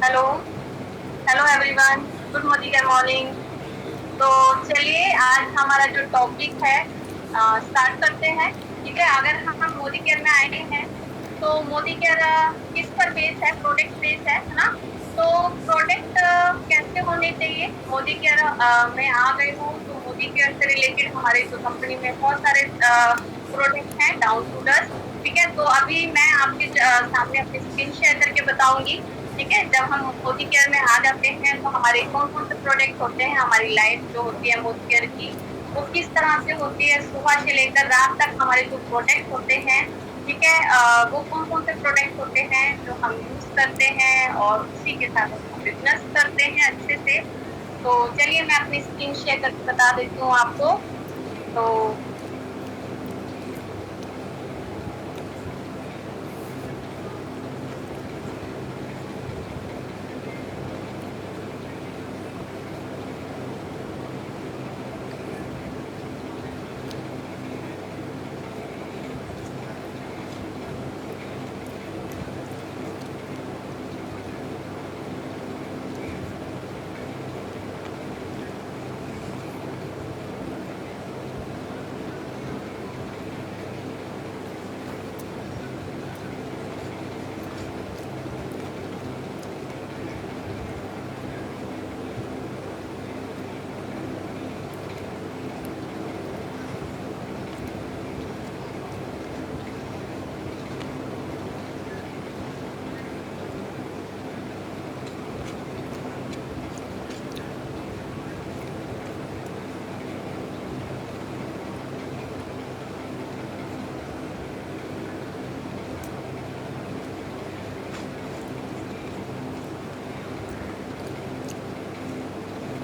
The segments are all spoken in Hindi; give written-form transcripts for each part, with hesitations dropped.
Hello hello everyone, good morning morning. तो चलिए आज हमारा जो टॉपिक है स्टार्ट करते हैं। ठीक है, अगर हम मोदी केयर में आए हैं तो मोदी केयर किस पर बेस है? प्रोडक्ट बेस है ना। तो प्रोडक्ट कैसे होने चाहिए? मोदी केयर में आ गई हूँ तो मोदी केयर से रिलेटेड हमारे जो कंपनी में बहुत सारे प्रोडक्ट हैं डाउन टू दर्थ। ठीक है, तो अभी मैं आपके सामने अपनी स्क्रीन शेयर करके बताऊंगी। ठीक है, जब हम मोदी केयर में आ जाते हैं तो हमारे कौन कौन से प्रोडक्ट होते हैं, हमारी लाइफ जो होती है मोदी केयर की वो किस तरह से होती है, सुबह से लेकर रात तक हमारे जो प्रोडक्ट होते हैं। ठीक है, वो कौन कौन से प्रोडक्ट होते हैं जो हम यूज करते हैं और उसी के साथ हम बिजनेस करते हैं अच्छे से। तो चलिए मैं अपनी स्क्रीन शेयर करके बता देती हूँ आपको। तो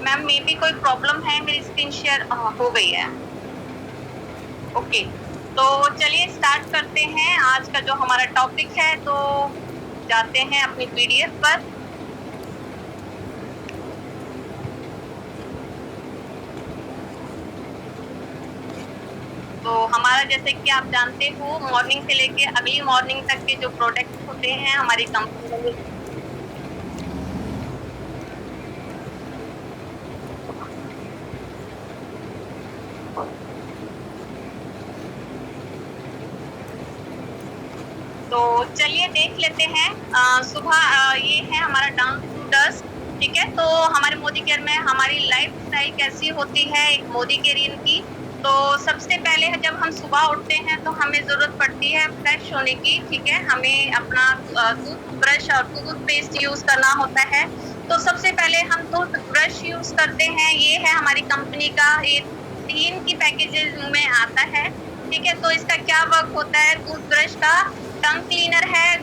मैम मे बी कोई प्रॉब्लम है, मेरी स्क्रीन शेयर हो गई है। ओके, तो चलिए स्टार्ट करते हैं आज का जो हमारा टॉपिक है। तो जाते हैं अपनी पीडीएफ पर। तो हमारा जैसे कि आप जानते हो मॉर्निंग से लेके अगली मॉर्निंग तक के जो प्रोडक्ट होते हैं हमारी कंपनी में। तो चलिए देख लेते हैं। सुबह ये है हमारा डाउन टू डस्ट। ठीक है, तो हमारे मोदी केयर में हमारी लाइफ स्टाइल कैसी होती है एक मोदी केयरियन की। तो सबसे पहले जब हम सुबह उठते हैं तो हमें जरूरत पड़ती है फ्रेश होने की। ठीक है, हमें अपना टूथब्रश और टूथपेस्ट यूज करना होता है। तो सबसे पहले हम टूथब्रश यूज करते हैं। ये है हमारी कंपनी का, ये 3 की पैकेजेस में आता है। ठीक है, तो इसका क्या वर्क होता है? टूथब्रश का टंग क्लीनर है,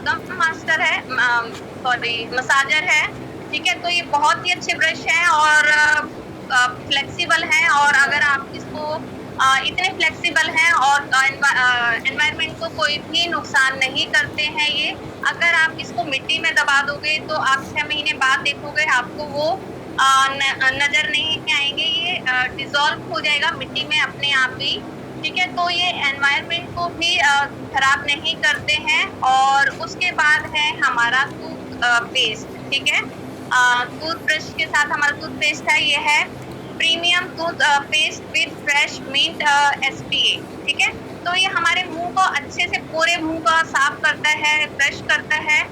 गम मास्टर है, सॉरी मसाजर है। ठीक है, तो ये बहुत ही अच्छे ब्रश हैं और फ्लेक्सिबल हैं। और अगर आप इसको इतने फ्लेक्सिबल हैं और एनवायरनमेंट को कोई भी नुकसान नहीं करते हैं। ये अगर आप इसको मिट्टी में दबा दोगे तो आप 6 महीने बाद देखोगे आपको वो नजर नहीं आएंगे, ये डिसॉल्व हो जाएगा मिट्टी में अपने आप ही। ठीक है, तो ये एनवायरनमेंट को भी खराब नहीं करते हैं। और उसके बाद है हमारा टूथपेस्ट। ठीक है, टूथब्रश के साथ हमारा टूथपेस्ट है, ये है premium toothpaste with fresh mint SPA. ठीक है, तो ये हमारे मुंह को अच्छे से पूरे मुंह को साफ करता है, फ्रेश करता है।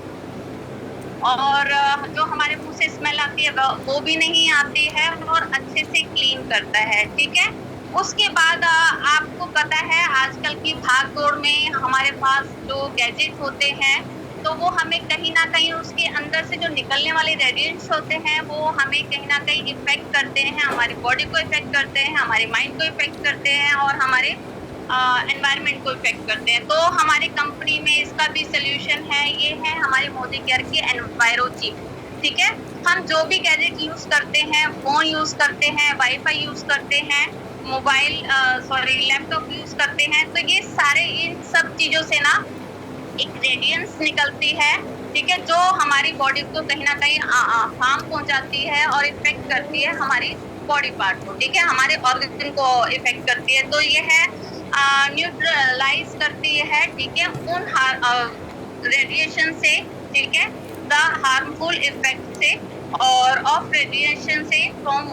और जो हमारे मुंह से स्मेल आती है वो भी नहीं आती है और अच्छे से क्लीन करता है। ठीक है, उसके बाद आपको पता है आजकल की भाग दौड़ में हमारे पास जो गैजेट होते हैं तो वो हमें कहीं ना कहीं उसके अंदर से जो निकलने वाले रेडिएंट्स होते हैं वो हमें कहीं ना कहीं इफेक्ट करते हैं, हमारी बॉडी को इफेक्ट करते हैं, हमारे माइंड को इफेक्ट करते हैं और हमारे एनवायरनमेंट को इफेक्ट करते हैं। तो हमारी कंपनी में इसका भी सोल्यूशन है, ये है हमारे मोदी केयर की एनवायरो चिप। ठीक है, हम जो भी गैजेट यूज करते हैं, फोन यूज करते हैं, वाईफाई यूज करते हैं, मोबाइल सॉरी लैपटॉप यूज करते हैं, तो ये सारे इन सब चीजों से ना एक रेडियंस निकलती है। ठीक है, जो हमारी बॉडी को कहीं ना कहीं हार्म पहुंचाती है और इफेक्ट करती है हमारी बॉडी पार्ट को। ठीक है, हमारे ऑर्गन को इफेक्ट करती है। तो ये है न्यूट्रलाइज करती है। ठीक है, उन रेडिएशन से। ठीक है, द हार्मफुल इफेक्ट से और ऑफ रेडिएशन से from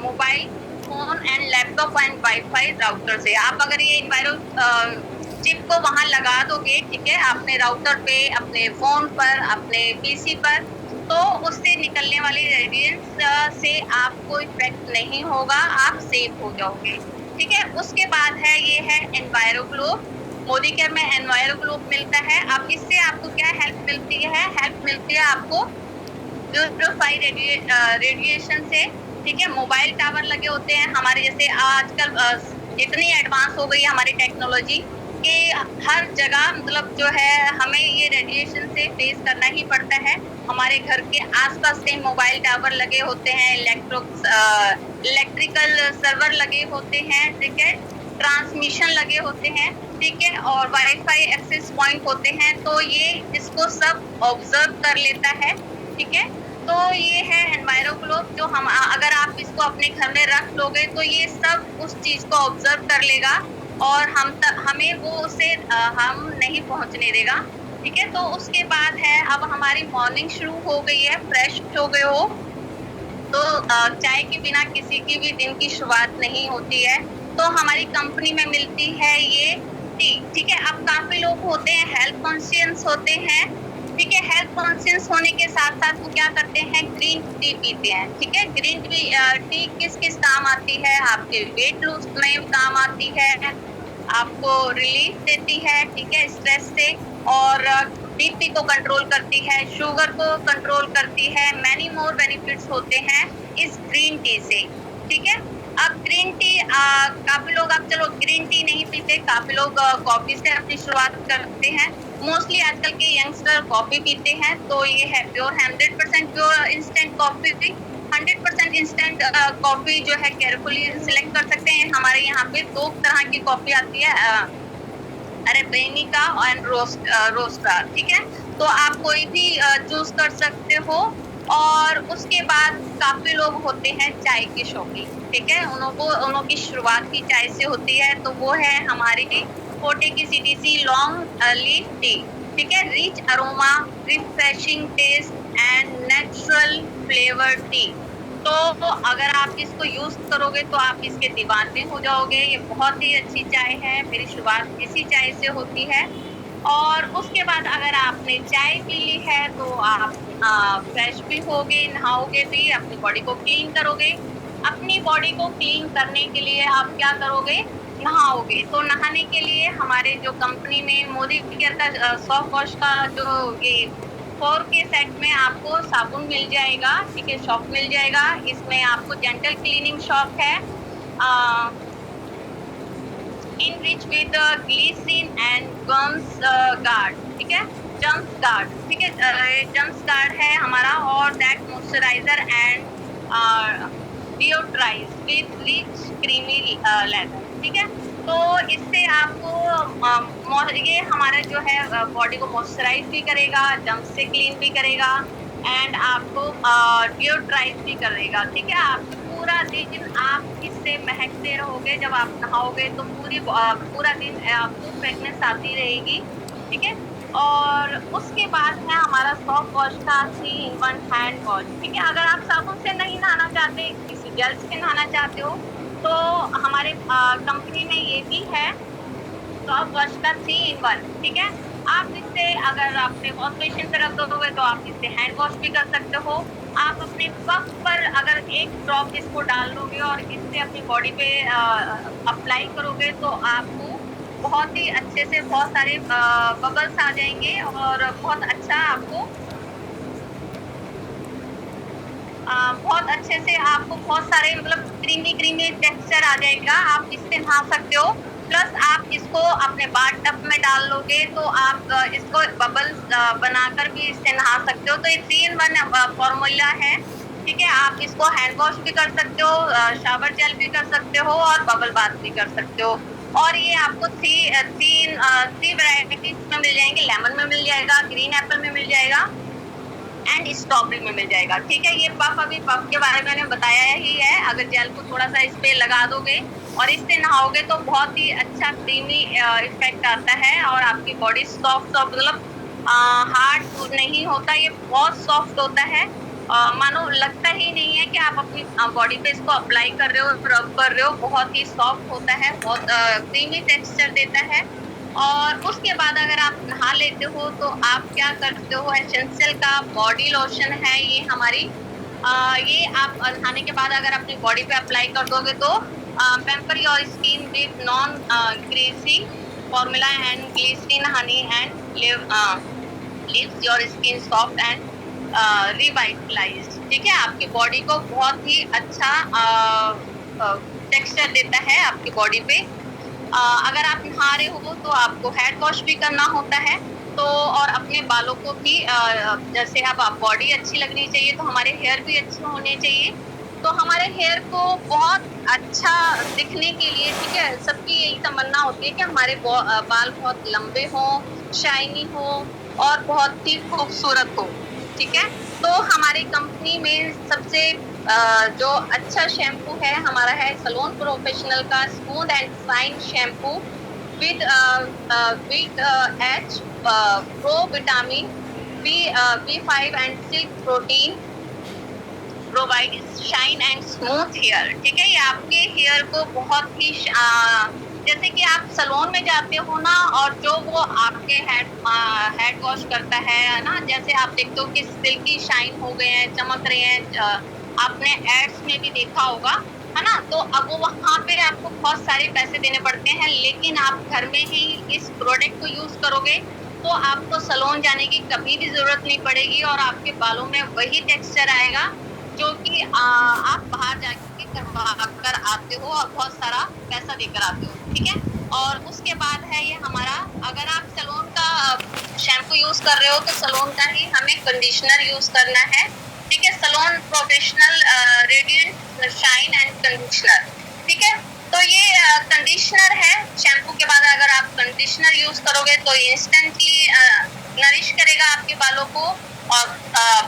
mobile phone and laptop and wifi router से। आप अगर ये इन्वायरो चिप को वहां लगा दोगे, ठीक है, अपने राउटर पे, अपने फोन पर, अपने पीसी पर, तो उससे निकलने वाली रेडिएशन से आपको इफेक्ट नहीं होगा, आप सेफ हो जाओगे। ठीक है, उसके बाद है ये है एनवायरो ग्लोब। मोदी केयर में एनवायरो ग्लोब मिलता है। अब इससे आपको क्या हेल्प मिलती है? हेल्प मिलती है आपको प्यूरिफाई रेडिएशन से। ठीक है, मोबाइल टावर लगे होते हैं हमारे, जैसे आजकल इतनी एडवांस हो गई है हमारी टेक्नोलॉजी कि हर जगह मतलब जो है हमें ये रेडिएशन से फेस करना ही पड़ता है। हमारे घर के आसपास कई मोबाइल टावर लगे होते हैं, इलेक्ट्रिकल सर्वर लगे होते हैं, ठीक है, ट्रांसमिशन लगे होते हैं, ठीक है, और वाईफाई एक्सेस पॉइंट होते हैं। तो ये इसको सब ऑब्जर्व कर लेता है। ठीक है, तो ये है एनवायरो ग्लोब, जो हम अगर आप इसको अपने घर में रख लोगे तो ये सब उस चीज को ऑब्जर्व कर लेगा और हमें वो उसे हम नहीं पहुंचने देगा। ठीक है, तो उसके बाद है, अब हमारी मॉर्निंग शुरू हो गई है, फ्रेश हो गए हो, तो चाय के बिना किसी की भी दिन की शुरुआत नहीं होती है। तो हमारी कंपनी में मिलती है ये टी। ठीक है, अब काफी लोग होते हैं हेल्थ कॉन्शियस होते हैं। ठीक है, हेल्थ कॉन्शियस होने के साथ साथ वो क्या करते हैं? ग्रीन टी पीते हैं। ठीक है, ग्रीन टी किस किस काम आती है? आपके वेट लूज में काम आती है, आपको रिलीफ देती है, ठीक है, स्ट्रेस से, और बीपी को कंट्रोल करती है, शुगर को कंट्रोल करती है। मैनी मोर बेनिफिट्स होते हैं इस ग्रीन टी से। ठीक है, अब ग्रीन टी काफी लोग, अब चलो ग्रीन टी नहीं पीते, काफी लोग कॉफी से अपनी शुरुआत करते हैं। मोस्टली आजकल के यंगस्टर कॉफी पीते हैं। तो ये है प्योर 100% प्योर इंस्टेंट कॉफी भी। 100% इंस्टेंट कॉफी जो है केयरफुली सिलेक्ट कर सकते हैं। हमारे यहाँ पे 2 तरह की कॉफी आती है, अरेबिका एंड रोस्टा। ठीक है, तो आप कोई भी चूज कर सकते हो। और उसके बाद काफी लोग होते हैं चाय के शौकीन। ठीक है, उन्हों की शुरुआत ही चाय से होती है। तो वो है हमारी कोटे की CTC लॉन्ग लीफ टी। ठीक है, rich aroma, refreshing taste and natural flavour tea. तो अगर आप इसको यूज करोगे तो आप इसके दीवाने हो जाओगे। ये बहुत ही अच्छी चाय है, मेरी शुरुआत इसी चाय से होती है। और उसके बाद अगर आपने चाय पी ली है तो आप फ्रेश भी होगे, नहाओगे भी, अपनी बॉडी को क्लीन करोगे। अपनी बॉडी को क्लीन करने के लिए आप क्या करोगे? नहाओगे। तो नहाने के लिए हमारे जो कंपनी में मोदी केयर का सॉफ्ट वॉश का जो ये 4 के सेट में आपको साबुन मिल जाएगा। ठीक है, शॉप मिल जाएगा। इसमें आपको जेंटल क्लीनिंग शॉप है, enriched with glycerin and germs guard। ठीक है, जम्स गार्ड। ठीक है, जम्स गार्ड है हमारा, और that moisturiser and deodorise with rich creamy leather. ठीक है, तो इससे आपको ये हमारा जो है बॉडी को मॉइस्चराइज भी करेगा, जम्स से क्लीन भी करेगा, एंड आपको डिओड्राइज भी करेगा। ठीक है, आप पूरा दिन आप इससे महकते रहोगे। जब आप नहाओगे तो पूरा दिन आपको फ्रेगनेंस आती रहेगी। ठीक है, और उसके बाद है हमारा सॉफ्ट वॉश का 3-in-1 हैंड वॉश। ठीक है, अगर आप साबुन से नहीं नहाना चाहते, किसी जेल से नहाना चाहते हो, तो हमारे कंपनी में ये भी है सॉफ्ट वॉश का 3-in-1। ठीक है, आप इससे अगर अपने वॉश बेसिन पे रख दोगे तो आप इससे हैंड वॉश भी कर सकते हो। आप अपने पग पर अगर एक ड्रॉप इसको डाल लोगे और इससे अपनी बॉडी पे अप्लाई करोगे तो आपको बहुत ही अच्छे से बहुत सारे बबल्स आ जाएंगे और बहुत अच्छा आपको बहुत अच्छे से आपको बहुत सारे मतलब क्रीमी टेक्सचर आ जाएगा। आप इससे नहा सकते हो। प्लस आप इसको अपने बाथ टब में डाल लोगे तो आप इसको बबल्स बनाकर भी इससे नहा सकते हो। तो ये 3-in-1 फॉर्मूला है। ठीक है, आप इसको हैंड वॉश भी कर सकते हो, शावर जेल भी कर सकते हो और बबल बाथ भी कर सकते हो। और ये आपको 3 वैरायटीज में मिल जाएंगे। लेमन में मिल जाएगा, ग्रीन एप्पल में मिल जाएगा एंड स्ट्रॉबेरी में मिल जाएगा। ठीक है, ये अभी पफ के बारे में मैंने बताया ही है। अगर जेल को थोड़ा सा इस पे लगा दोगे और इससे नहाओगे तो बहुत ही अच्छा क्रीमी इफेक्ट आता है और आपकी बॉडी सॉफ्ट मतलब हार्ड नहीं होता, ये बहुत सॉफ्ट होता है। मानो लगता ही नहीं है कि आप अपनी बॉडी पे इसको अप्लाई कर रहे हो, रब कर रहे हो। बहुत ही सॉफ्ट होता है, बहुत क्रीमी टेक्सचर देता है। और उसके बाद अगर आप नहा लेते हो तो आप क्या करते हो, एसेंशियल का बॉडी लोशन है ये हमारी। ये आप नहाने के बाद अगर अपनी बॉडी पे अप्लाई कर दोगे तो pamper your skin with non greasy formula and glycerine honey and leaves your skin soft and revitalise. ठीक है, आपकी बॉडी को बहुत ही अच्छा टेक्सचर देता है आपकी बॉडी पे। अगर आप नहा रहे हो तो आपको हेड वॉश भी करना होता है। तो और अपने बालों को भी जैसे अब आप बॉडी अच्छी लगनी चाहिए तो हमारे हेयर भी अच्छे होने चाहिए। तो हमारे हेयर को बहुत अच्छा दिखने के लिए, ठीक है, सबकी यही तमन्ना होती है कि हमारे बाल बहुत लंबे हों, शाइनी हो और बहुत ही खूबसूरत हो। ठीक है, तो हमारी कंपनी में सबसे जो अच्छा शैम्पू है हमारा है सलोन प्रोफेशनल का smooth and fine shampoo with H pro vitamin B5 and silk protein provide shine and smooth hair. ठीक है, ये आपके हेयर को बहुत ही जैसे कि आप सलोन में जाते हो ना, और जो वो आपके हेड वॉश करता है ना, जैसे आप देखते हो कि सिल्की शाइन हो गए हैं, चमक रहे हैं। आपने एड्स में भी देखा होगा, है ना। तो अब वो वहाँ पे आपको बहुत सारे पैसे देने पड़ते हैं, लेकिन आप घर में ही इस प्रोडक्ट को यूज करोगे तो आपको सलोन जाने की कभी भी जरूरत नहीं पड़ेगी और आपके बालों में वही टेक्सचर आएगा जो कि आप बाहर जाके करवा कर आते हो और बहुत सारा पैसा देकर आते हो। ठीक है, और उसके बाद है ये हमारा, अगर आप सलोन का शैम्पू यूज कर रहे हो तो सलोन का ही हमें कंडीशनर यूज करना है। ठीक है, salon professional radiant shine and conditioner. ठीक है, तो ये कंडीशनर है। शैम्पू के बाद अगर आप कंडीशनर यूज करोगे तो इंस्टेंटली नरिश करेगा आपके बालों को और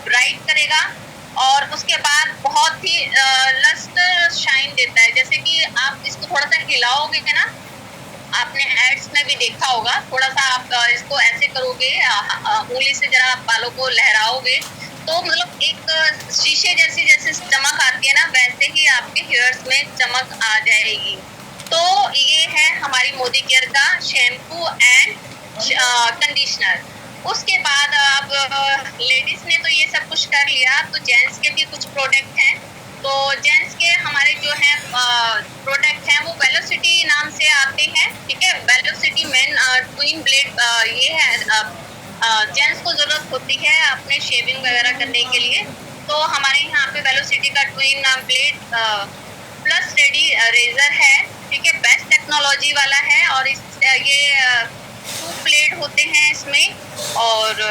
ब्राइट करेगा, और उसके बाद बहुत ही लस्टर शाइन देता है। जैसे कि आप इसको थोड़ा सा हिलाओगे ना, आपने एड्स में भी देखा होगा, थोड़ा सा आप इसको ऐसे करोगे, उंगली से जरा आप बालों को लहराओगे तो मतलब एक शीशे जैसी जैसे चमक आती है ना, वैसे ही आपके हेयर्स में चमक आ जाएगी। तो ये है हमारी मोदी केयर का शैम्पू एंड कंडीशनर। उसके बाद अब लेडीज ने तो ये सब कुछ कर लिया, तो जेंट्स के भी कुछ प्रोडक्ट हैं। तो जेंट्स के हमारे जो है प्रोडक्ट हैं वो वेलोसिटी नाम से आते हैं। ठीक है, वेलोसिटी मेन ट्विन ब्लेड, ये है जेंट्स को जरूरत होती है अपने शेविंग वगैरह करने के लिए। तो हमारे यहाँ पे वेलोसिटी का twin blade plus ready razor है। ठीक है, बेस्ट टेक्नोलॉजी वाला है, और इस ये 2 ब्लेड होते हैं इसमें, और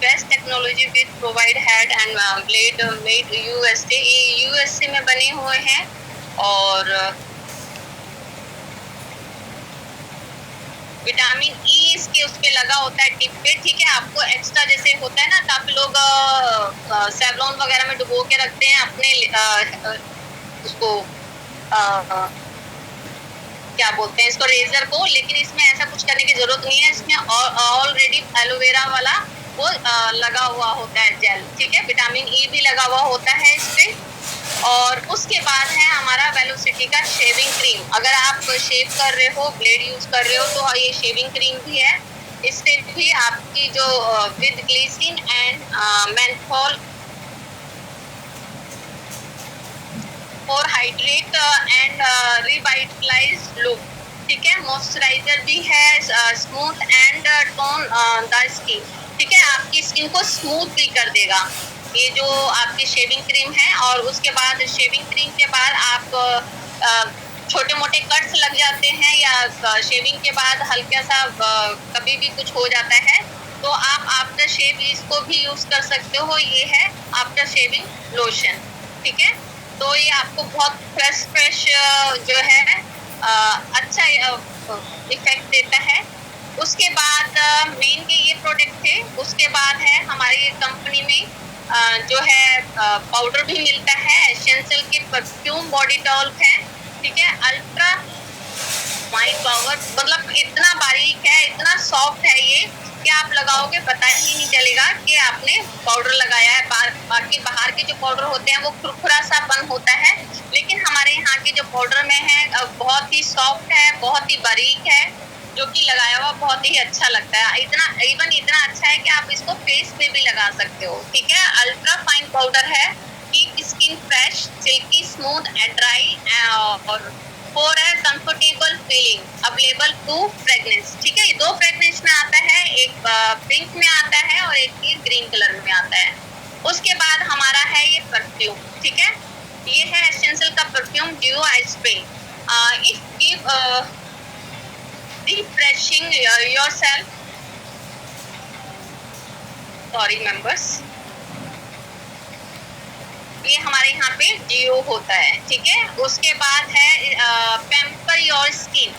best technology with provide head and blade made USA. ये यूएसए में बने हुए हैं, और विटामिन ई इसके उस पे लगा होता है टिप पे। ठीक है, आपको एक्स्ट्रा जैसे होता है ना, काफी लोग सेवलॉन वगैरह में डुबो के रखते हैं अपने उसको क्या बोलते हैं इसको, रेजर को, लेकिन इसमें ऐसा कुछ करने की जरूरत नहीं है। इसमें ऑलरेडी एलोवेरा वाला वो लगा हुआ होता है जेल। ठीक है, विटामिन ई भी लगा हुआ होता है इस पे। और उसके बाद है हमारा वेलोसिटी का शेविंग क्रीम। अगर आप शेव कर रहे हो, ब्लेड यूज कर रहे हो, तो ये शेविंग क्रीम भी है। इससे भी आपकी जो with glycerine and menthol for hydrate and revitalise look. ठीक है, मॉइस्चराइजर भी है, smooth and tone the skin. ठीक है, आपकी स्किन को स्मूथ भी कर देगा ये जो आपकी शेविंग क्रीम है। और उसके बाद शेविंग क्रीम के बाद आप छोटे मोटे कट्स लग जाते हैं, या शेविंग के बाद हल्का सा कभी भी कुछ हो जाता है, तो आप आफ्टर शेव इसको भी यूज कर सकते हो। ये है आफ्टर शेविंग लोशन। ठीक है, तो ये आपको बहुत फ्रेश जो है अच्छा इफेक्ट देता है। उसके बाद मेन के ये प्रोडक्ट थे। उसके बाद है हमारी कंपनी में जो है पाउडर भी मिलता है, एसेंशियल के परफ्यूम बॉडी टॉल्क है। ठीक है, अल्ट्रा फाइन पाउडर, मतलब इतना बारीक है, इतना सॉफ्ट है ये कि आप लगाओगे पता ही नहीं चलेगा कि आपने पाउडर लगाया है। बाकी बाहर के जो पाउडर होते हैं वो खुरखुरा सा बन होता है, लेकिन हमारे यहाँ के जो पाउडर में है बहुत ही सॉफ्ट है, बहुत ही बारीक है, जो कि लगाया हुआ बहुत ही अच्छा लगता है। इतना अच्छा है कि आप इसको फेस पे भी लगा सकते हो। ठीक है, अल्ट्रा फाइन पाउडर है, keep skin fresh, silky, smooth and dry और for a comfortable feeling, available two fragrances. ठीक है, ये 2 फ्रेगनेंस में आता है, एक पिंक में आता है और एक ग्रीन कलर में आता है। उसके बाद हमारा है ये परफ्यूम। ठीक है, ये है एसेंशियल का perfume due I spray. It give refreshing yourself, sorry members, ये हमारे यहाँ पे डिओ होता है। ठीक है, उसके बाद है पैम्पर योर स्किन।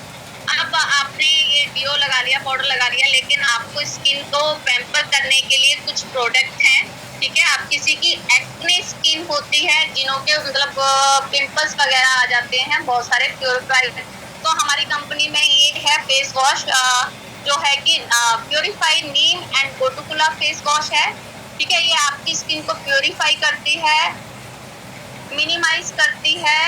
अब आपने ये डिओ लगा लिया, पाउडर लगा लिया, लेकिन आपको स्किन को पैम्पर करने के लिए कुछ प्रोडक्ट हैं। ठीक है, आप किसी की एक्ने स्किन होती है, जिन्हों के मतलब पिंपल्स वगैरह आ जाते हैं बहुत सारे, प्योरीफाइड, तो हमारी कंपनी में ये है फेस वॉश जो है कि purified neem and Gotukula face wash है। ठीक है, ये आपकी स्किन को प्योरीफाई करती है, मिनिमाइज करती है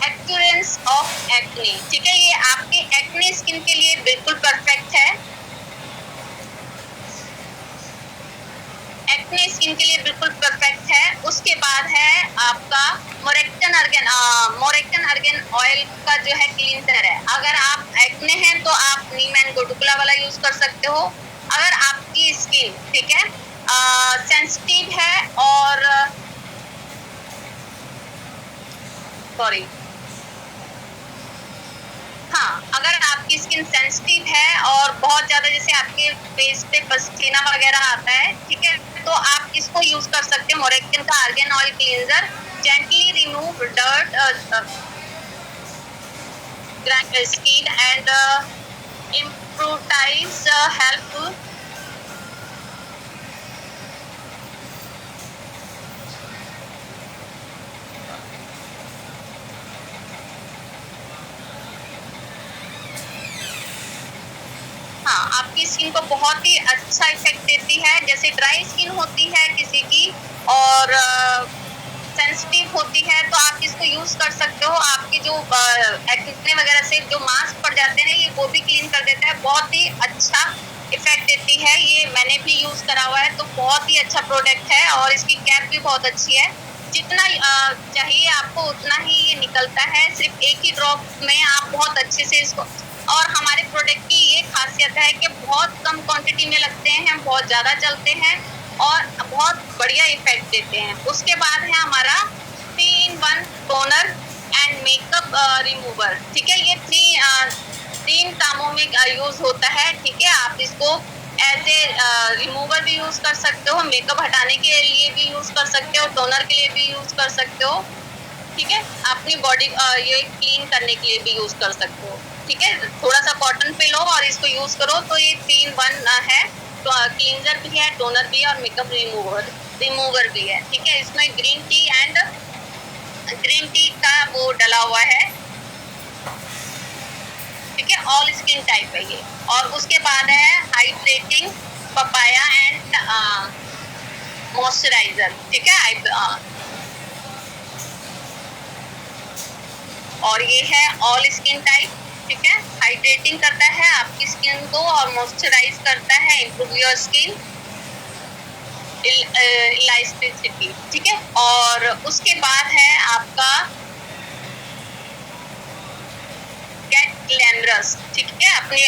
एक्यूरेंस ऑफ एक्ने। ठीक है, ये आपके एक्ने स्किन के लिए बिल्कुल परफेक्ट है, एक्ने स्किन के लिए बिल्कुल परफेक्ट है। उसके बाद है आपका मोरेक्टन अर्गन ऑयल का जो है क्लींजर है। अगर आप एक्ने हैं तो आप नीम एंड गोटुकुला वाला यूज कर सकते हो। अगर आपकी स्किन ठीक है सेंसिटिव है और अगर आपकी स्किन सेंसिटिव है और बहुत ज्यादा जैसे आपके फेस पे पसीना वगैरह आता है, ठीक है, तो आप इसको यूज कर सकते हैं। मोरेक्टन का argan oil cleanser gently remove dirt skin and impurities help आपकी स्किन को बहुत ही अच्छा इफेक्ट देती है। जैसे ड्राई स्किन होती है किसी की और सेंसिटिव होती है तो आप इसको यूज कर सकते हो। आपके जो एक्ने वगैरह से जो मास्क पड़ जाते हैं ये वो भी क्लीन कर देता है, बहुत ही अच्छा इफेक्ट देती है। ये मैंने भी यूज करा हुआ है तो बहुत ही अच्छा प्रोडक्ट है और इसकी कैप भी बहुत अच्छी है। जितना चाहिए आपको उतना ही ये निकलता है, सिर्फ एक ही ड्रॉप में आप बहुत अच्छे से इसको। और हमारे प्रोडक्ट की ये खासियत है कि बहुत कम क्वांटिटी में लगते हैं, बहुत ज़्यादा चलते हैं और बहुत बढ़िया इफेक्ट देते हैं। उसके बाद है हमारा 3-in-1 toner and makeup remover. ठीक है, ये 3 कामों में यूज होता है। ठीक है, आप इसको एज ए रिमूवर भी यूज कर सकते हो, मेकअप हटाने के लिए भी यूज कर सकते हो, टोनर के लिए भी यूज कर सकते हो। ठीक है, अपनी बॉडी ये क्लीन करने के लिए भी यूज कर सकते हो। ठीक है, थोड़ा सा कॉटन पे लो और इसको यूज करो तो ये 3-in-1 है। तो क्लींजर भी है, टोनर भी है और मेकअप रिमूवर भी है। ठीक है, इसमें ग्रीन टी का वो डला हुआ है। ठीक है, ऑल स्किन टाइप है ये। और उसके बाद है हाइड्रेटिंग पपाया एंड मॉइस्चराइजर। ठीक है, और ये है ऑल स्किन टाइप। ठीक है, हाइड्रेटिंग करता है आपकी स्किन को और मॉइस्चराइज करता है, इम्प्रूव योर स्किन इलास्टिसिटी। ठीक है, और उसके बाद है आपका गेट ग्लैमरस। ठीक है, अपनी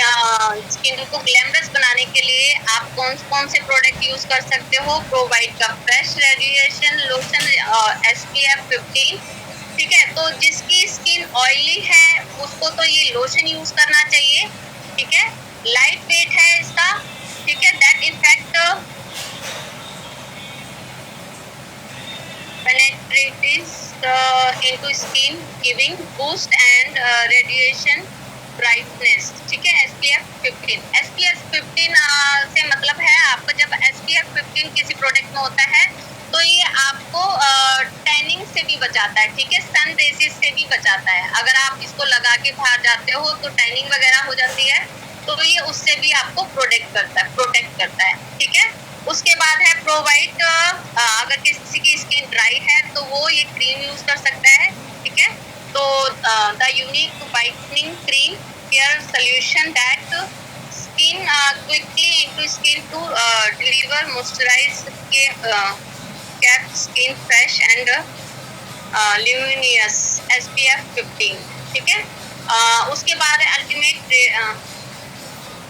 स्किन को ग्लैमरस बनाने के लिए आप कौन से प्रोडक्ट यूज कर सकते हो। प्रोवाइड का फ्रेश रेडिएशन लोशन SPF 15। ठीक है, तो जिसकी स्किन ऑयली है उसको तो ये लोशन यूज करना चाहिए। ठीक है, लाइट वेट है इसका। ठीक है, that effect penetrates into skin giving boost and radiation brightness। ठीक है, SPF 15 से मतलब है आपका जब SPF 15 किसी प्रोडक्ट में होता है तो ये आपको टैनिंग से भी बचाता है, ठीक है, सन रेसेस से भी बचाता है। अगर आप इसको लगा के बाहर जाते हो तो टैनिंग वगैरह हो जाती है, तो ये उससे भी आपको प्रोटेक्ट करता है, ठीक है। उसके बाद है प्रो वाइट, अगर किसी की स्किन ड्राई है तो वो ये क्रीम यूज कर सकता है, ठीक है। तो the unique whitening cream care solution that skin quickly into skin to deliver moisturize kept skin fresh and luminous SPF 15, ठीक है। उसके बाद है अल्टीमेट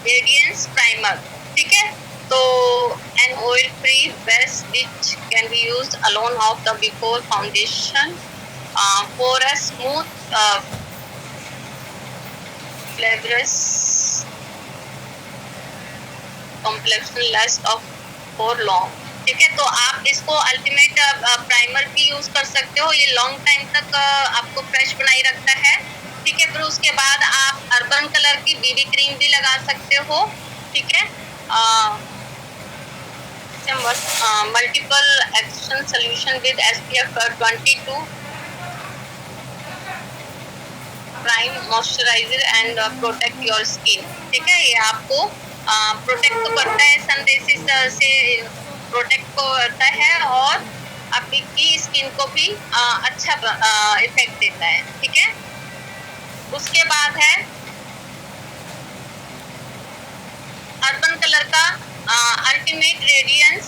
रेडियंस प्राइमर, ठीक है। तो an oil free base which can be used alone of the before foundation for a smooth flavorless complexion last of for long, ठीक है। तो आप इसको अल्टीमेट प्राइमर भी यूज कर सकते हो, ये लॉन्ग टाइम तक आपको फ्रेश बनाए रखता है, ठीक है। फिर उसके बाद आप अर्बन कलर की बीबी क्रीम भी लगा सकते हो, ठीक है। Multiple action solution with SPF 22 prime moisturiser and protect your skin, ठीक है। ये आपको प्रोटेक्ट तो करता है, सन रेसेस से प्रोटेक्ट को करता है और आपकी स्किन को भी अच्छा इफेक्ट देता है, ठीक है। उसके बाद है अर्बन कलर का अल्टीमेट रेडियंस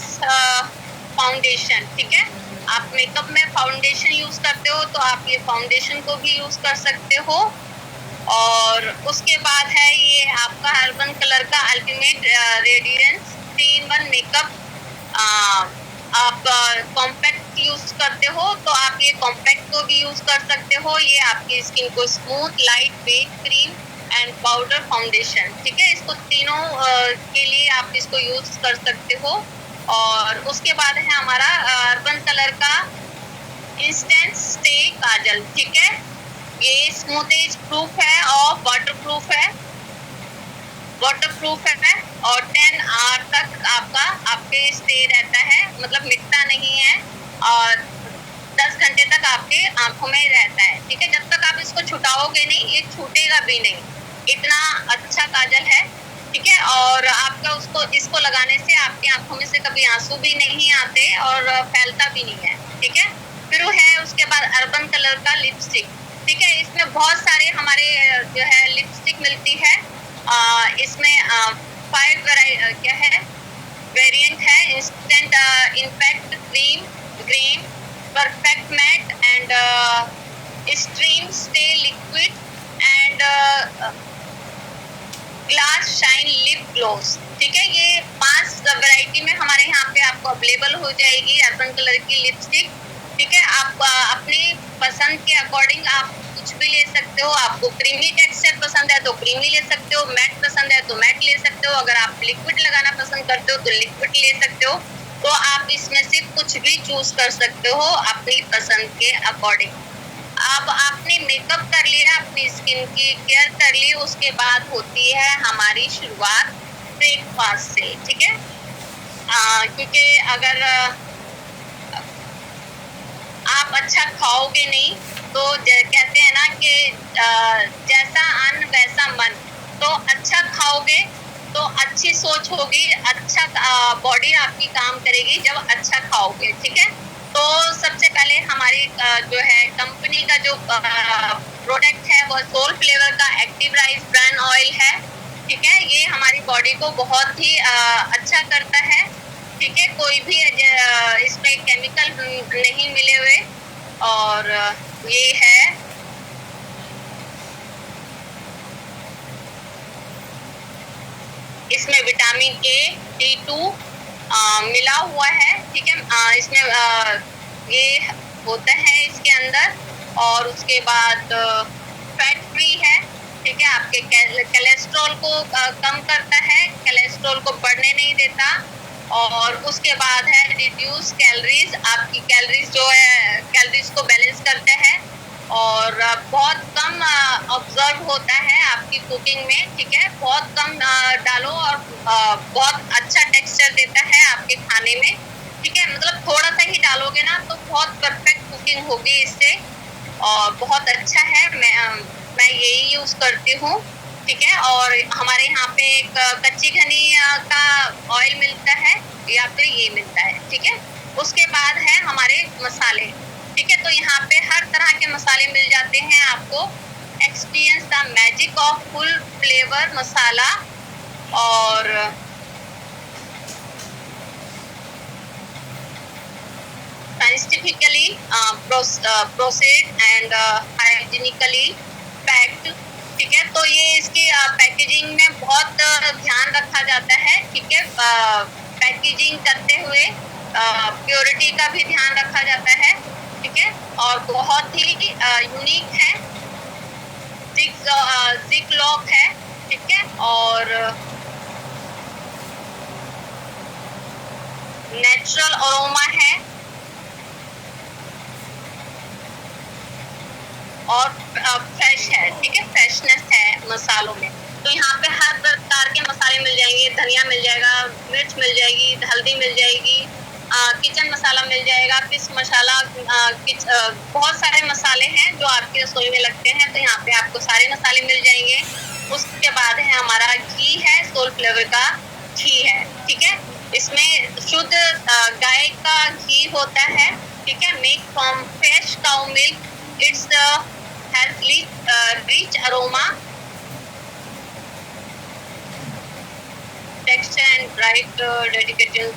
फाउंडेशन, ठीक है। आप मेकअप में फाउंडेशन यूज करते हो तो आप ये फाउंडेशन को भी यूज कर सकते हो। और उसके बाद है ये आपका अर्बन कलर का अल्टीमेट रेडियंस 3-in-1 मेकअप। आप कॉम्पैक्ट यूज करते हो तो आप ये कॉम्पैक्ट को भी यूज कर सकते हो। ये आपकी स्किन को smooth light weight cream and powder foundation, ठीक है। इसको तीनों के लिए आप इसको यूज कर सकते हो। और उसके बाद है हमारा अर्बन कलर का इंस्टेंट स्टे काजल, ठीक है। ये स्मूथेज प्रूफ है और वाटरप्रूफ है और 10 आवर तक आपके स्टे रहता है, मतलब मिटता नहीं है और 10 घंटे तक आपके आंखों में रहता है, ठीक है। जब तक आप इसको छुटाओगे नहीं ये छूटेगा भी नहीं, इतना अच्छा काजल है, ठीक है। और आपका इसको लगाने से आपकी आंखों में से कभी आंसू भी नहीं आते और फैलता भी नहीं है, ठीक है। फिर वो है उसके बाद अर्बन कलर का लिपस्टिक, ठीक है। इसमें बहुत सारे हमारे जो है लिपस्टिक मिलती है। इसमें 5 क्या है वेरिएंट है। Instant impact green perfect matte and stream stay liquid and glass shine lip gloss, ठीक है। ये 5 वैरायटी में हमारे यहाँ पे आपको अवेलेबल हो जाएगी अर्बन कलर की लिपस्टिक, ठीक है। आप अपनी पसंद के अकॉर्डिंग आप कुछ भी ले सकते हो। आपको क्रीमी टेक्सचर पसंद है तो क्रीमी ले सकते हो, मैट पसंद है तो मैट ले सकते हो, अगर आप लिक्विड लगाना पसंद करते हो तो लिक्विड ले सकते हो। तो आप इसमें से कुछ भी चूज कर सकते हो अपनी पसंद के अकॉर्डिंग। अब आपने मेकअप कर लिया, अपनी स्किन की केयर कर ली, उसके बाद होती है हमारी शुरुआत ब्रेकफास्ट से, ठीक है। क्योंकि अगर आप अच्छा खाओगे नहीं तो कहते हैं ना कि जैसा अन्न वैसा मन, तो अच्छा खाओगे तो अच्छी सोच होगी, अच्छा बॉडी आपकी काम करेगी जब अच्छा खाओगे, ठीक है। तो सबसे पहले हमारी जो है कंपनी का जो प्रोडक्ट है वो सोल फ्लेवर का एक्टिव राइस ब्रान ऑयल है, ठीक है। ये हमारी बॉडी को बहुत ही अच्छा करता है, ठीक है। कोई भी इसमें केमिकल नहीं मिले हुए और ये है इसमें विटामिन A, D2 मिला हुआ है, ठीक है। इसमें ये होता है इसके अंदर। और उसके बाद फैट फ्री है, ठीक है। आपके कोलेस्ट्रॉल को कम करता है, कोलेस्ट्रॉल को बढ़ने नहीं देता। और उसके बाद है रिड्यूस कैलोरीज, आपकी कैलोरीज जो है कैलोरीज को बैलेंस करते हैं और बहुत कम ऑब्जर्व होता है आपकी कुकिंग में, ठीक है। बहुत कम डालो और बहुत अच्छा टेक्सचर देता है आपके खाने में, ठीक है। मतलब थोड़ा सा ही डालोगे ना तो बहुत परफेक्ट कुकिंग होगी इससे, और बहुत अच्छा है। मैं यही यूज करती हूँ, ठीक है। और हमारे यहाँ पे एक कच्ची घनी का ऑयल मिलता है, या फिर ये मिलता है, ठीक है। उसके बाद है हमारे मसाले, ठीक है। तो यहाँ पे हर तरह के मसाले मिल जाते हैं आपको। Experience the magic of full flavour masala, और scientifically processed and hygienically packed, ठीक है। तो ये इसकी पैकेजिंग में बहुत ध्यान रखा जाता है, ठीक है। पैकेजिंग करते हुए प्योरिटी का भी ध्यान रखा जाता है, ठीक है। और बहुत ही यूनिक है, जिक लॉक है, ठीक है। और नेचुरल अरोमा है, और फ्रेश है, ठीक है। फ्रेशनेस है मसालों में। तो यहाँ पे हर प्रकार के मसाले मिल जाएंगे। धनिया मिल जाएगा, मिर्च मिल जाएगी, हल्दी मिल जाएगी, किचन मसाला मिल जाएगा, फिश मसाला, बहुत सारे मसाले हैं जो आपकी रसोई में लगते हैं। तो यहाँ पे आपको सारे मसाले मिल जाएंगे। उसके बाद है हमारा घी है, सोल फ्लेवर का घी है, ठीक है। इसमें शुद्ध गाय का घी होता है, ठीक है। Make from fresh cow milk, it's has rich aroma, texture and bright dedicated।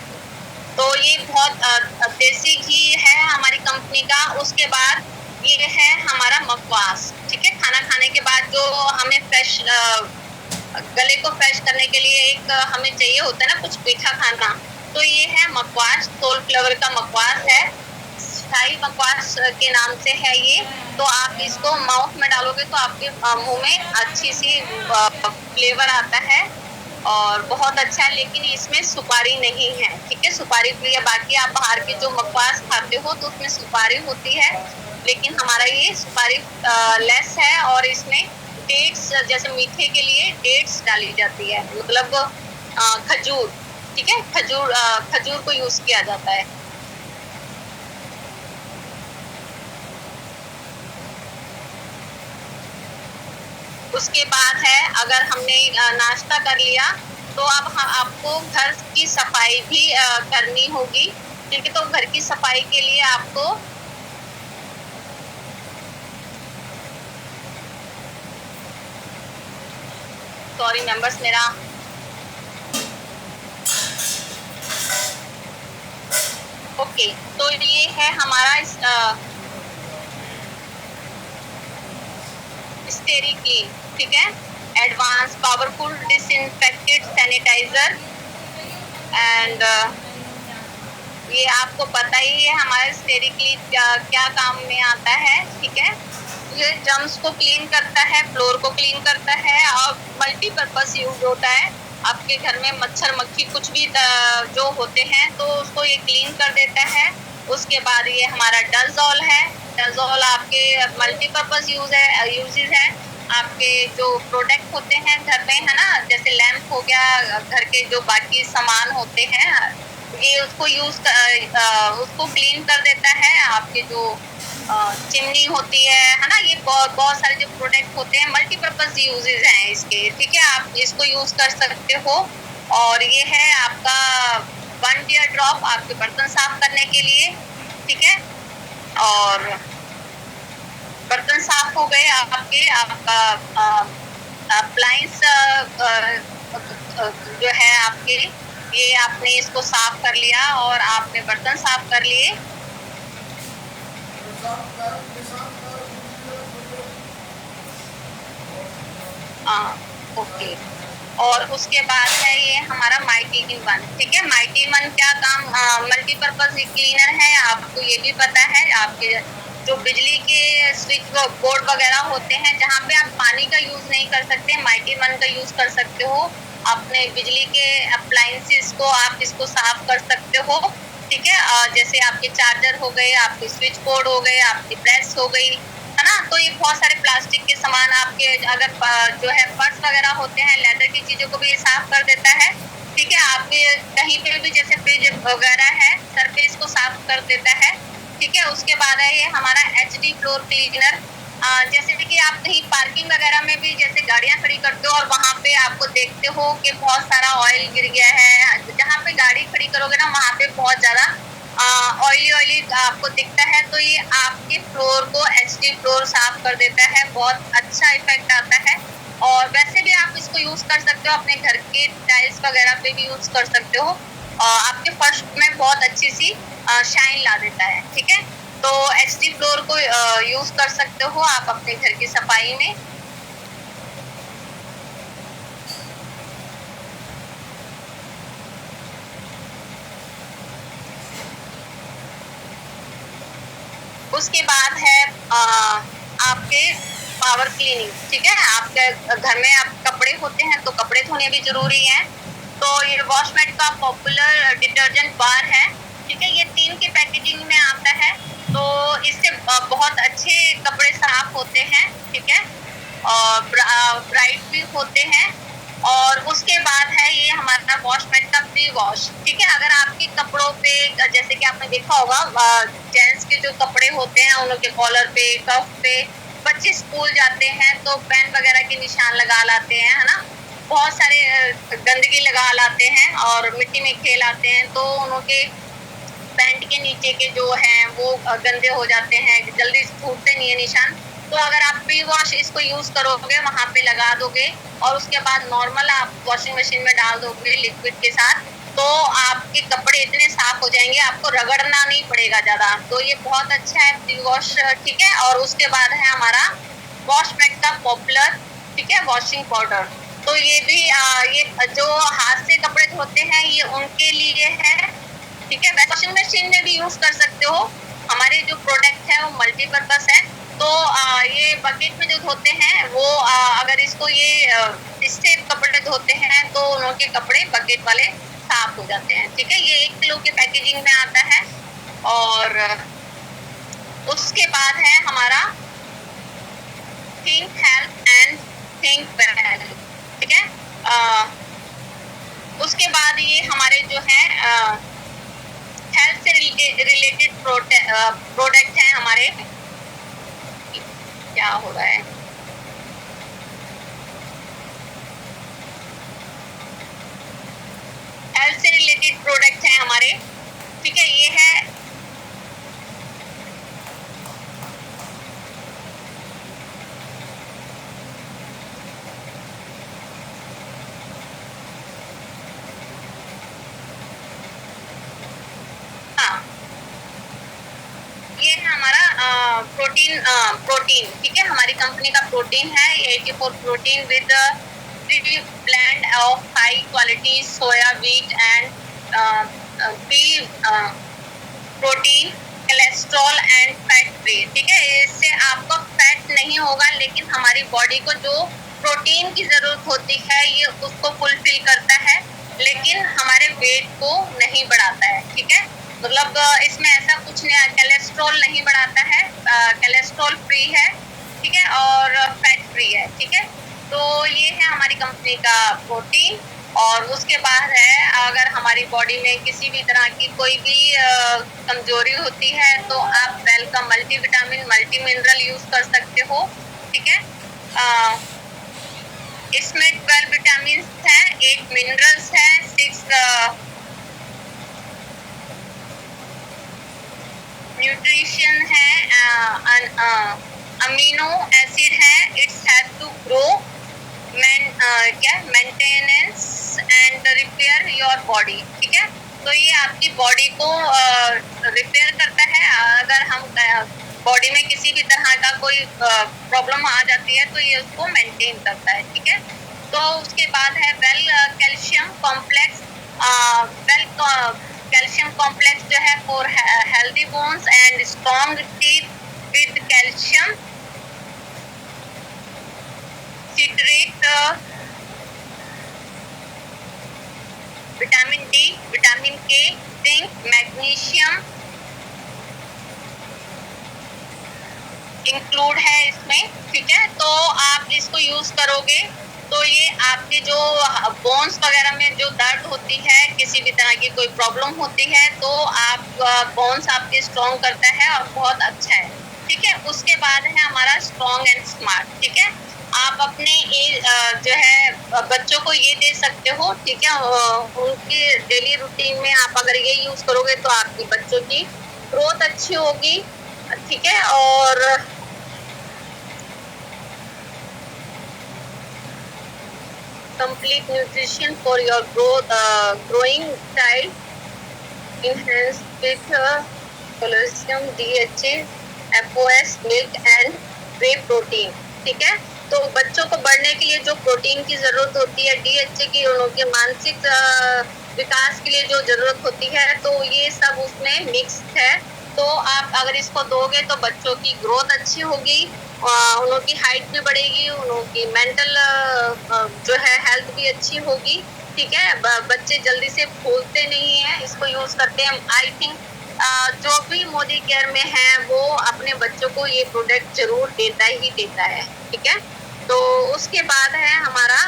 तो ये बहुत देसी घी है हमारी कंपनी का। उसके बाद ये है हमारा मकवास, ठीक है। खाना खाने के बाद जो हमें फ्रेश गले को फ्रेश करने के लिए एक हमें चाहिए होता है ना कुछ मीठा खाना, तो ये है मकवास। सोल फ्लेवर का मकवास है, शाही मकवास के नाम से है ये। तो आप इसको माउथ में डालोगे तो आपके मुंह में अच्छी सी फ्लेवर आता है, और बहुत अच्छा है। लेकिन इसमें सुपारी नहीं है, ठीक है। सुपारी फ्री है। बाकी आप बाहर के जो मकवास खाते हो तो उसमें सुपारी होती है, लेकिन हमारा ये सुपारी लेस है। और इसमें डेट्स, जैसे मीठे के लिए डेट्स डाली जाती है, मतलब खजूर, ठीक है। खजूर को यूज किया जाता है। उसके बाद है, अगर हमने नाश्ता कर लिया तो अब आपको घर की सफाई भी करनी होगी, ठीक है। तो घर की सफाई के लिए आपको सॉरी मेंबर्स, मेरा ओके। तो ये है हमारा स्टेरिक्लीन, ठीक है। Advance powerful disinfected sanitiser, and ये आपको पता ही है हमारा स्टेरिक्लीन क्या काम में आता है, ठीक है। ये जर्म्स को क्लीन करता है, फ्लोर को क्लीन करता है, और मल्टीपर्पज यूज होता है। आपके घर में मच्छर मक्खी कुछ भी जो होते हैं तो उसको ये क्लीन कर देता है। उसके बाद ये हमारा डजोल है। डजोल आपके मल्टीपर्पज यूजेस है। आपके जो प्रोडक्ट होते हैं घर में, है ना, जैसे लैंप हो गया, घर के जो बाकी सामान होते हैं, ये उसको क्लीन कर देता है। आपके जो चिमनी होती है ना, ये बहुत सारे जो प्रोडक्ट होते हैं मल्टीपर्पज यूजेस हैं इसके, ठीक है। आप इसको यूज कर सकते हो। और ये है आपका 1 टीयर ड्रॉप आपके बर्तन साफ करने के लिए, ठीक है। और बर्तन साफ हो गए आपका अप्लायंस जो है आपके, ये आपने इसको साफ कर लिया और आपने बर्तन साफ कर लिए। ओके। और उसके बाद है ये हमारा माइटी वन, ठीक है। माइटी वन क्या काम, मल्टीपर्पज क्लीनर है, आपको ये भी पता है। आपके जो बिजली के स्विच बोर्ड वगैरह होते हैं जहाँ पे आप पानी का यूज नहीं कर सकते, माइटी वन का यूज कर सकते हो। अपने बिजली के अप्लायंसेस को आप इसको साफ कर सकते हो, ठीक है। जैसे आपके चार्जर हो गए, आपके स्विच बोर्ड हो गए, आपकी प्रेस हो गई, है ना। तो ये बहुत सारे प्लास्टिक के सामान आपके, अगर जो है पर्स वगैरह होते हैं, लेदर की चीजों को भी ये साफ कर देता है। ठीक है। आप कहीं पे भी जैसे फ्रिज वगैरह है सरफेस को साफ कर देता है। ठीक है। उसके बाद है ये हमारा HD फ्लोर क्लीनर। जैसे कि आप कहीं पार्किंग वगैरह में भी जैसे गाड़ियां खड़ी करते हो और वहां पे आपको देखते हो कि बहुत सारा ऑयल गिर गया है, जहाँ पे गाड़ी खड़ी करोगे ना वहां पे बहुत ज्यादा ऑयली ऑयली आपको दिखता है, तो ये आपके फ्लोर को HD फ्लोर साफ कर देता है। बहुत अच्छा इफेक्ट आता है। और वैसे भी आप इसको यूज कर सकते हो, अपने घर के टाइल्स वगैरह पे भी यूज कर सकते हो। आपके फर्श में बहुत अच्छी सी शाइन ला देता है। ठीक है। तो HD फ्लोर को यूज कर सकते हो आप अपने घर की सफाई में। उसके बाद है आपके पावर क्लीनिंग। ठीक है। आपके घर में आप कपड़े होते हैं तो कपड़े धोने भी जरूरी है, तो ये वॉशमेट का पॉपुलर डिटर्जेंट बार है। ठीक है। ये 3 के पैकेजिंग में आता है, तो इससे बहुत अच्छे कपड़े साफ होते हैं। ठीक है। और ब्राइट भी होते हैं। और उसके बाद है ये हमारा वॉशमेट का प्री वॉश। ठीक है। अगर आपके कपड़ों पे जैसे कि आपने देखा होगा जेंट्स के जो कपड़े होते हैं उनके कॉलर पे, कफ पे, बच्चे स्कूल जाते हैं तो पेन वगैरह के निशान लगा लाते हैं, है ना, बहुत सारे गंदगी लगा लाते हैं और मिट्टी में खेल आते हैं, तो उनके पैंट के नीचे के जो हैं वो गंदे हो जाते हैं, जल्दी छूटते नहीं है निशान। तो अगर आप प्री वॉश इसको यूज करोगे, वहां पे लगा दोगे और उसके बाद नॉर्मल आप वॉशिंग मशीन में डाल दोगे लिक्विड के साथ, तो आपके कपड़े इतने साफ हो जाएंगे, आपको रगड़ना नहीं पड़ेगा ज्यादा। तो ये बहुत अच्छा है प्री वॉश। ठीक है। और उसके बाद है हमारा वॉशमेट का पॉपुलर, ठीक है, वॉशिंग पाउडर। तो ये भी ये जो हाथ से कपड़े धोते हैं ये उनके लिए है। ठीक है। वॉशिंग मशीन में भी यूज कर सकते हो। हमारे जो प्रोडक्ट है वो मल्टीपर्पज है। तो ये बकेट में जो धोते हैं वो अगर इसको इससे कपड़े धोते हैं तो उनके कपड़े बकेट वाले साफ हो जाते हैं। ठीक है। ये 1 किलो के पैकेजिंग में आता है। और उसके बाद है हमारा think health and think well. ठीक है। उसके बाद ये हमारे जो है हेल्थ से रिलेटेड प्रोडक्ट हैं हमारे। क्या हो रहा है, हेल्थ से रिलेटेड प्रोडक्ट हैं हमारे। ठीक है। ये है हमारा प्रोटीन। ठीक है। हमारी कंपनी का प्रोटीन है 84 protein with blend of high quality soya wheat and B protein, cholesterol and fat free. ठीक है। इससे आपको फैट नहीं होगा, लेकिन हमारी बॉडी को जो प्रोटीन की जरूरत होती है ये उसको फुलफिल करता है, लेकिन हमारे वेट को नहीं बढ़ाता है। ठीक है। मतलब इसमें ऐसा कुछ नहीं, कोलेस्ट्रॉल नहीं बढ़ाता है, कोलेस्ट्रॉल फ्री है। ठीक है। और फैट फ्री है। ठीक है। तो ये है हमारी कंपनी का प्रोटीन। और उसके बाद है अगर हमारी बॉडी में किसी भी तरह की कोई भी कमजोरी होती है तो आप वेल का मल्टीविटामिन मल्टी मिनरल यूज कर सकते हो। ठीक है। इसमें 12 विटामिन हैं, 8 मिनरल्स हैं, 6 न्यूट्रिशन है, अमीनो एसिड है। It's have to grow maintenance and repair your body. ठीक है। तो ये आपकी बॉडी को रिपेयर करता है। अगर हम बॉडी में किसी भी तरह का कोई प्रॉब्लम आ जाती है तो ये उसको मेंटेन करता है। ठीक है। तो उसके बाद है well calcium complex. Well calcium complex जो है for healthy bones and strong teeth with calcium citrate, vitamin D, vitamin के, जिंक, मैग्नीशियम इंक्लूड है इसमें। ठीक है। तो आप इसको यूज करोगे तो ये आपके जो बोन्स वगैरह में जो दर्द होती है, किसी भी तरह की कोई प्रॉब्लम होती है, तो आप बोन्स आपके स्ट्रॉन्ग करता है और बहुत अच्छा है। ठीक है, उसके बाद है हमारा स्ट्रॉन्ग एंड स्मार्ट। ठीक है, आप अपने जो है बच्चों को ये दे सकते हो। ठीक है, उनके डेली रूटीन में आप अगर ये यूज करोगे तो आपकी बच्चों की ग्रोथ अच्छी होगी। ठीक है, और complete nutrition for your growing child, enhanced with calcium, DHA, FOS, milk and whey protein। ठीक है, तो बच्चों को बढ़ने के लिए जो प्रोटीन की जरूरत होती है, DHA की, उनके मानसिक विकास के लिए जो जरूरत होती है, तो ये सब उसमें मिक्स है। तो आप अगर इसको दोगे तो बच्चों की ग्रोथ अच्छी होगी, उनकी हाइट भी बढ़ेगी, उनकी मेंटल जो है हेल्थ भी अच्छी होगी। ठीक है, बच्चे जल्दी से फूलते नहीं है, इसको यूज करते हैं। आई थिंक जो भी मोदी केयर में है वो अपने बच्चों को ये प्रोडक्ट जरूर देता ही देता है। ठीक है, तो उसके बाद है हमारा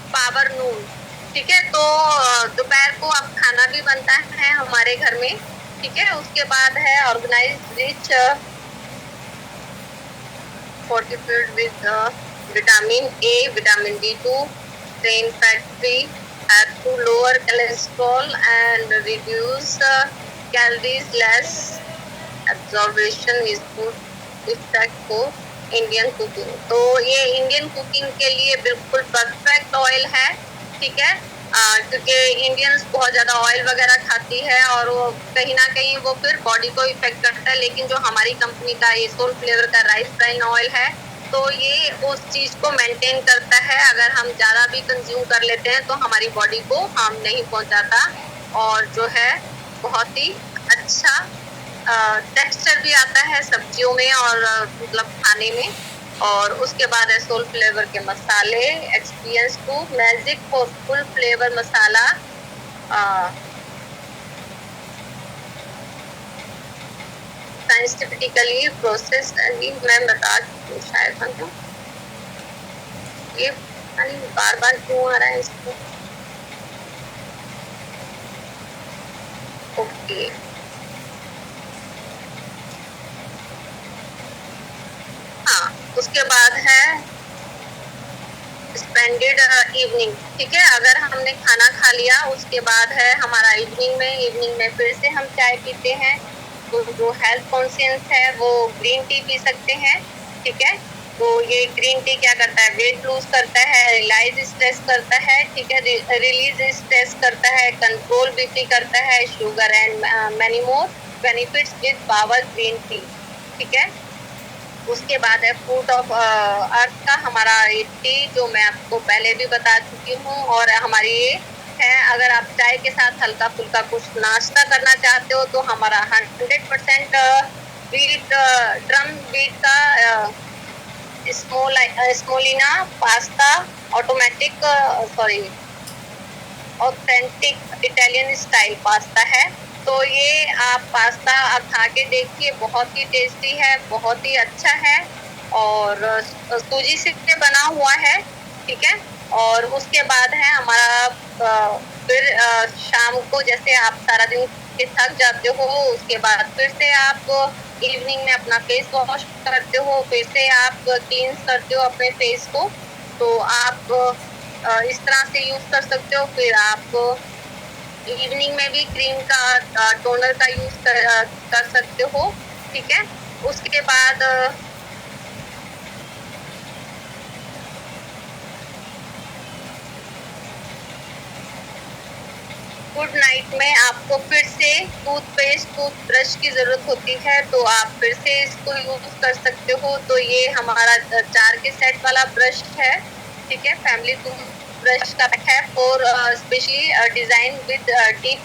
पावर नून। ठीक है, तो दोपहर को अब खाना भी बनता है हमारे घर में। ठीक है, उसके बाद है organise rich fortified with vitamin A, vitamin D2, plain fat free, help to lower cholesterol and reduce calories, less absorption is good effect for Indian cooking। तो ये इंडियन कुकिंग के लिए बिल्कुल परफेक्ट ऑयल है। ठीक है, क्योंकि इंडियंस बहुत ज़्यादा ऑयल वगैरह खाती है और वो कहीं ना कहीं वो फिर बॉडी को इफेक्ट करता है। लेकिन जो हमारी कंपनी का ये सोल फ्लेवर का राइस ब्राइन ऑयल है, तो ये उस चीज़ को मेंटेन करता है। अगर हम ज़्यादा भी कंज्यूम कर लेते हैं तो हमारी बॉडी को हार्म नहीं पहुंचाता, और जो है बहुत ही अच्छा टेक्सचर भी आता है सब्जियों में और मतलब खाने में। और उसके बाद है सोल फ्लेवर के मसाले, experience to magic for full flavour masala, scientifically process. मैं बता चुकी हूँ शायद, ये बार बार क्यों आ रहा है इसको। ओके, हाँ, उसके बाद है स्पेंडेड इवनिंग। ठीक है, अगर हमने खाना खा लिया उसके बाद है हमारा इवनिंग में फिर से हम चाय पीते हैं। तो जो हेल्थ कॉन्शियस है वो ग्रीन टी पी सकते हैं। ठीक है, तो ये ग्रीन टी क्या करता है, वेट लूज करता है, रिलाइज स्ट्रेस करता है। ठीक है, रिलीज स्ट्रेस करता है, कंट्रोल बीपी करता है, sugar and many more benefits with power green tea. ठीक है, उसके बाद है फ्रूट ऑफ अर्थ का हमारा टी, जो मैं आपको पहले भी बता चुकी हूँ। और हमारी ये है, अगर आप चाय के साथ हल्का फुल्का कुछ नाश्ता करना चाहते हो तो हमारा 100% व्हीट ड्रम व्हीट का semolina pasta automatic authentic Italian style pasta है। तो ये आप पास्ता आप खा के देखिए, बहुत ही टेस्टी है, बहुत ही अच्छा है, और सूजी से बना हुआ है। ठीक है, और उसके बाद है हमारा फिर शाम को, जैसे आप सारा दिन के थक जाते हो, उसके बाद फिर से आप इवनिंग में अपना फेस वॉश करते हो, फिर से आप क्लींस करते हो अपने फेस को। तो आप इस तरह से यूज कर सकते हो। फिर आप इवनिंग में भी क्रीम का टोनर का यूज कर सकते हो। ठीक है, उसके बाद गुड नाइट में आपको फिर से टूथपेस्ट टूथब्रश की जरूरत होती है, तो आप फिर से इसको यूज कर सकते हो। तो ये हमारा 4 के सेट वाला ब्रश है। ठीक है, फैमिली टूथ ब्रश का है for specially design with deep